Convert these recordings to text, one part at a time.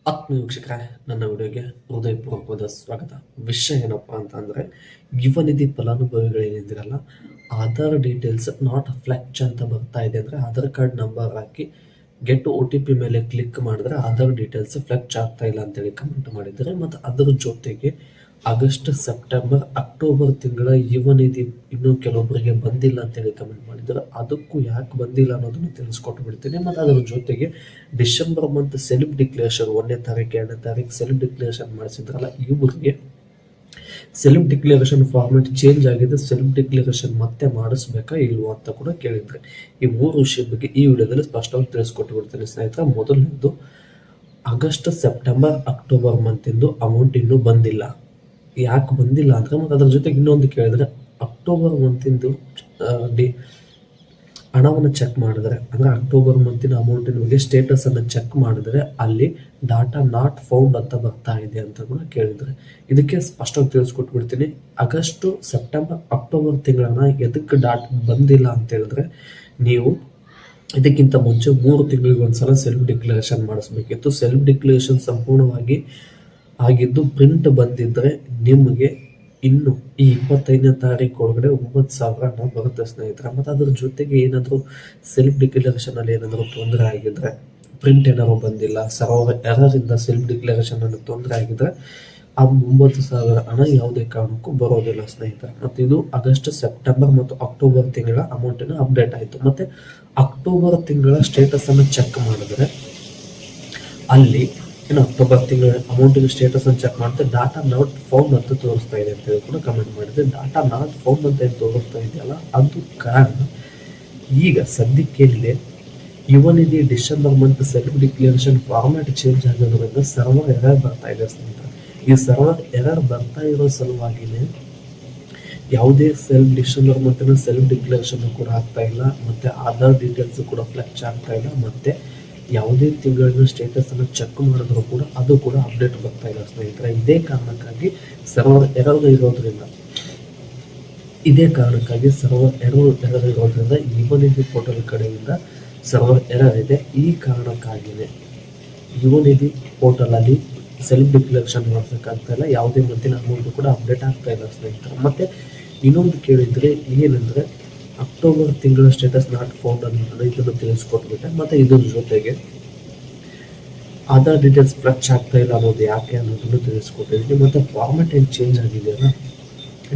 ಆತ್ಮೀಯ ವೀಕ್ಷಕರೇ, ನನ್ನ ವಿಡಿಯೋಗೆ ಹೃದಯಪೂರ್ವಕವಾದ ಸ್ವಾಗತ. ವಿಷಯ ಏನಪ್ಪಾ ಅಂತ ಅಂದರೆ, ಯುವ ನಿಧಿ ಫಲಾನುಭವಿಗಳೇನಿದ್ದೀರಲ್ಲ, ಆಧಾರ್ ಡೀಟೇಲ್ಸ್ ನಾಟ್ ಫ್ಲೆಕ್ಚ್ ಅಂತ ಬರ್ತಾ ಇದೆ. ಅಂದರೆ ಆಧಾರ್ ಕಾರ್ಡ್ ನಂಬರ್ ಹಾಕಿ ಗೆಟ್ OTP ಮೇಲೆ ಕ್ಲಿಕ್ ಮಾಡಿದ್ರೆ ಆಧಾರ್ ಡೀಟೇಲ್ಸ್ ಫ್ಲೆಕ್ಚ್ ಆಗ್ತಾ ಇಲ್ಲ ಅಂತೇಳಿ ಕಮೆಂಟ್ ಮಾಡಿದ್ದಾರೆ. ಮತ್ತು ಅದರ ಜೊತೆಗೆ ಆಗಸ್ಟ್, ಸೆಪ್ಟೆಂಬರ್, ಅಕ್ಟೋಬರ್ ತಿಂಗಳ ಯುವ ನಿಧಿ ಇನ್ನೂ ಕೆಲವೊಬ್ಬರಿಗೆ ಬಂದಿಲ್ಲ ಅಂತೇಳಿ ಕಮೆಂಟ್ ಮಾಡಿದ್ದಾರೆ. ಅದಕ್ಕೂ ಯಾಕೆ ಬಂದಿಲ್ಲ ಅನ್ನೋದನ್ನು ತಿಳಿಸ್ಕೊಟ್ಟು ಬಿಡ್ತೀನಿ. ಮತ್ತು ಅದರ ಜೊತೆಗೆ ಡಿಸೆಂಬರ್ ಮಂತ್ ಸೆಲ್ಫ್ ಡಿಕ್ಲೇರೇಷನ್ 1ನೇ ತಾರೀಕು 2ನೇ ತಾರೀಕು ಸೆಲ್ಫ್ ಡಿಕ್ಲೇರೇಷನ್ ಮಾಡಿಸಿದ್ರಲ್ಲ, ಇವರಿಗೆ ಸೆಲ್ಫ್ ಡಿಕ್ಲೇರೇಷನ್ ಫಾರ್ಮೆಟ್ ಚೇಂಜ್ ಆಗಿದೆ. ಸೆಲ್ಫ್ ಡಿಕ್ಲೇರೇಷನ್ ಮತ್ತೆ ಮಾಡಿಸ್ಬೇಕಾ ಇಲ್ವೋ ಅಂತ ಕೂಡ ಕೇಳಿದ್ರೆ, ಈ 3 ವಿಷಯದ ಬಗ್ಗೆ ಈ ವಿಡಿಯೋದಲ್ಲಿ ಸ್ಪಷ್ಟವಾಗಿ ತಿಳಿಸ್ಕೊಟ್ಟು ಬಿಡ್ತೀನಿ ಸ್ನೇಹಿತರೆ. ಮೊದಲನೇದು, ಆಗಸ್ಟ್, ಸೆಪ್ಟೆಂಬರ್, ಅಕ್ಟೋಬರ್ ಮಂತಿಂದು ಅಮೌಂಟ್ ಇನ್ನೂ ಬಂದಿಲ್ಲ. ಯಾಕೆ ಬಂದಿಲ್ಲ ಅಂದರೆ, ಮತ್ತು ಅದ್ರ ಜೊತೆಗೆ ಇನ್ನೊಂದು ಕೇಳಿದ್ರೆ, ಅಕ್ಟೋಬರ್ ಮಂತಿಂದು ಹಣವನ್ನು ಚೆಕ್ ಮಾಡಿದ್ರೆ, ಅಂದರೆ ಅಕ್ಟೋಬರ್ ಮಂತಿನ ಅಮೌಂಟಿನ ಬಗ್ಗೆ ಸ್ಟೇಟಸನ್ನು ಚೆಕ್ ಮಾಡಿದ್ರೆ ಅಲ್ಲಿ ಡಾಟಾ ನಾಟ್ ಫೌಂಡ್ ಅಂತ ಬರ್ತಾ ಇದೆ ಅಂತ ಕೂಡ ಕೇಳಿದರೆ, ಇದಕ್ಕೆ ಸ್ಪಷ್ಟವಾಗಿ ತಿಳಿಸ್ಕೊಟ್ಬಿಡ್ತೀನಿ. ಆಗಸ್ಟು, ಸೆಪ್ಟೆಂಬರ್, ಅಕ್ಟೋಬರ್ ತಿಂಗಳನ್ನ ಎದಕ್ಕೆ ಬಂದಿಲ್ಲ ಅಂತ ಹೇಳಿದ್ರೆ, ನೀವು ಇದಕ್ಕಿಂತ ಮುಂಚೆ 3 ತಿಂಗಳಿಗೆ ಒಂದ್ಸಲ ಸೆಲ್ಫ್ ಡಿಕ್ಲರೇಷನ್ ಮಾಡಿಸ್ಬೇಕಿತ್ತು. ಸೆಲ್ಫ್ ಡಿಕ್ಲರೇಷನ್ ಸಂಪೂರ್ಣವಾಗಿ ಆಗಿದ್ದು ಪ್ರಿಂಟ್ ಬಂದಿದ್ರೆ ನಿಮಗೆ ಇನ್ನು ಈ 25ನೇ ತಾರೀಕು ಒಳಗಡೆ 9,000 ಹಣ ಬರುತ್ತೆ ಸ್ನೇಹಿತರೆ. ಮತ್ತು ಅದ್ರ ಜೊತೆಗೆ ಏನಾದರೂ ಸೆಲ್ಫ್ ಡಿಕ್ಲರೇಷನ್ ಅಲ್ಲಿ ಏನಾದರೂ ತೊಂದರೆ ಆಗಿದ್ರೆ, ಪ್ರಿಂಟ್ ಏನಾದ್ರು ಬಂದಿಲ್ಲ, ಸರ್ವರ್ ಎರರಿಂದ ಸೆಲ್ಫ್ ಡಿಕ್ಲರೇಷನ್ ಅನ್ನು ತೊಂದರೆ ಆಗಿದ್ರೆ ಆ 9,000 ಹಣ ಯಾವುದೇ ಕಾರಣಕ್ಕೂ ಬರೋದಿಲ್ಲ ಸ್ನೇಹಿತರೆ. ಮತ್ತು ಇದು ಆಗಸ್ಟ್, ಸೆಪ್ಟೆಂಬರ್ ಮತ್ತು ಅಕ್ಟೋಬರ್ ತಿಂಗಳ ಅಮೌಂಟಿನ ಅಪ್ಡೇಟ್ ಆಯಿತು. ಮತ್ತು ಅಕ್ಟೋಬರ್ ತಿಂಗಳ ಸ್ಟೇಟಸ್ ಅನ್ನು ಚೆಕ್ ಮಾಡಿದ್ರೆ ಅಲ್ಲಿ ಅಕ್ಟೋಬರ್ ತಿಂಗಳ ಅಮೌಂಟಿನ ಸ್ಟೇಟಸ್ ಅನ್ನು ಚೆಕ್ ಮಾಡಿದ್ರೆ ಡಾಟಾ ನಾಟ್ ಫೌಂಡ್ ಅಂತ ತೋರಿಸ್ತಾ ಇದೆ ಅಂತ ಹೇಳಿ ಕೂಡ ಕಮೆಂಟ್ ಮಾಡಿದೆ. ಡಾಟಾ ನಾಟ್ ಫೌಂಡ್ ಅಂತ ಏನು ತೋರಿಸ್ತಾ ಇದೆಯಲ್ಲ, ಅದು ಕಾರಣ ಈಗ ಸದ್ಯಕ್ಕೆ Yuva Nidhi December month self declaration format change ಆಗೋದ್ರಿಂದ ಸರ್ವರ್ ಎರರ್ ಬರ್ತಾ ಇದೆ ಸ್ನೇಹಿತರೆ. ಈ ಸರ್ವರ್ ಎರರ್ ಬರ್ತಾ ಇರೋ ಸಲುವಾಗಿನೇ ಯಾವುದೇ ಡಿಸೆಂಬರ್ ಮಂತಿನ ಸೆಲ್ಫ್ ಡಿಕ್ಲೇರೇಷನ್ ಕೂಡ ಆಗ್ತಾ ಇಲ್ಲ, ಮತ್ತೆ ಆಧಾರ್ ಡೀಟೇಲ್ಸ್ ಕೂಡ ಫ್ಲೆಕ್ಚ್ ಆಗ್ತಾ ಇಲ್ಲ, ಮತ್ತೆ ಯಾವುದೇ ತಿಂಗಳಿನ ಸ್ಟೇಟಸ್ ಅನ್ನು ಚೆಕ್ ಮಾಡಿದ್ರು ಕೂಡ ಅದು ಕೂಡ ಅಪ್ಡೇಟ್ ಬರ್ತಾ ಇಲ್ಲ ಸ್ನೇಹಿತರೆ. ಇದೇ ಕಾರಣಕ್ಕಾಗಿ ಸರ್ವರ್ ಎರರ್ ಇರೋದ್ರಿಂದ ಯುವ ನಿಧಿ ಪೋರ್ಟಲ್ ಕಡೆಯಿಂದ ಸರ್ವರ್ ಎರರ್ ಇದೆ. ಈ ಕಾರಣಕ್ಕಾಗಿಯೇ ಯುವ ನಿಧಿ ಪೋರ್ಟಲ್ ಅಲ್ಲಿ ಸೆಲ್ಫ್ ಡಿಕ್ಲರೇಷನ್ ಮಾಡ್ಸೋಕ್ಕಾಗ್ತಾ ಇಲ್ಲ, ಯಾವುದೇ ಮಂತಿನ ಅಮೌಂಟ್ ಕೂಡ ಅಪ್ಡೇಟ್ ಆಗ್ತಾ ಇಲ್ಲ ಸ್ನೇಹಿತರೆ. ಮತ್ತೆ ಇನ್ನೊಂದು ಕೇಳಿದ್ರೆ ಏನಂದ್ರೆ, ಅಕ್ಟೋಬರ್ ತಿಂಗಳ ಸ್ಟೇಟಸ್ ನಾಟ್ ಫೌಂಡ್ ಅನ್ನೋದನ್ನು ಇದನ್ನು ತಿಳಿಸ್ಕೊಟ್ಬಿಟ್ಟೆ. ಮತ್ತು ಇದ್ರ ಜೊತೆಗೆ ಆಧಾರ್ ಡೀಟೇಲ್ಸ್ ಫ್ಲೆಕ್ಚ್ ಆಗ್ತಾ ಇಲ್ಲ ಅನ್ನೋದು ಯಾಕೆ ಅನ್ನೋದನ್ನು ತಿಳಿಸ್ಕೊಟ್ಟಿದ್ದೀನಿ. ಮತ್ತು ಫಾರ್ಮೆಟ್ ಏನು ಚೇಂಜ್ ಆಗಿದೆಯಲ್ಲ,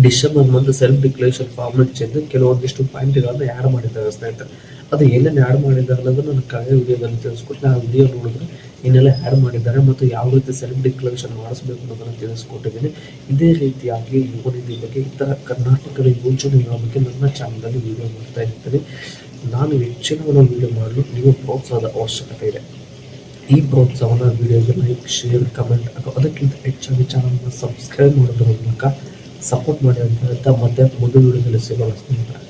December month self declaration format change ಕೆಲವೊಂದಿಷ್ಟು ಪಾಯಿಂಟ್ಗಳನ್ನು ಆ್ಯಡ್ ಮಾಡಿದ್ದಾರೆ ಸ್ನೇಹಿತರೆ. ಅದು ಏನೇನು ಆ್ಯಡ್ ಮಾಡಿದ್ದಾರೆ ಅನ್ನೋದನ್ನು ನಾನು ಕಳೆದ ವಿಡಿಯೋದಲ್ಲಿ ತಿಳಿಸ್ಕೊಟ್ಟೆ. ಆ ವಿಡಿಯೋ ನೋಡಿದ್ರೆ ಇನ್ನೆಲ್ಲ ಆ್ಯಡ್ ಮಾಡಿದ್ದಾರೆ ಮತ್ತು ಯಾವ ರೀತಿ ಸೆಲ್ಫ್ ಡಿಕ್ಲರೇಷನ್ ಮಾಡಿಸ್ಬೇಕು ಅನ್ನೋದನ್ನು ತಿಳಿಸ್ಕೊಟ್ಟಿದ್ದೀನಿ. ಇದೇ ರೀತಿಯಾಗಿ ಯುವ ನಿಧಿ ಬಗ್ಗೆ, ಇತರ ಕರ್ನಾಟಕದ ಯೋಜನೆಗಳ ಬಗ್ಗೆ ನನ್ನ ಚಾನಲಲ್ಲಿ ವಿಡಿಯೋ ಮಾಡ್ತಾ ಇರ್ತೀನಿ. ನಾನು ಹೆಚ್ಚಿನ ವಿಡಿಯೋ ಮಾಡಲು ನೀವು ಪ್ರೋತ್ಸಾಹದ ಅವಶ್ಯಕತೆ ಇದೆ. ಈ ಪ್ರೋತ್ಸಾಹನ ವಿಡಿಯೋಗೆ ಲೈಕ್, ಶೇರ್, ಕಮೆಂಟ್ ಅಥವಾ ಅದಕ್ಕಿಂತ ಹೆಚ್ಚಾಗಿ ಚಾನಲ್ನ ಸಬ್ಸ್ಕ್ರೈಬ್ ಮಾಡೋದ್ರ ಮೂಲಕ ಸಪೋರ್ಟ್ ಮಾಡಿ ಅಂತ ಹೇಳ್ತಾ ಮತ್ತೆ ಮುಂದಿನ ವಿಡಿಯೋದಲ್ಲಿ ಸಿಗೋಣ ಸ್ನೇಹಿತರೆ.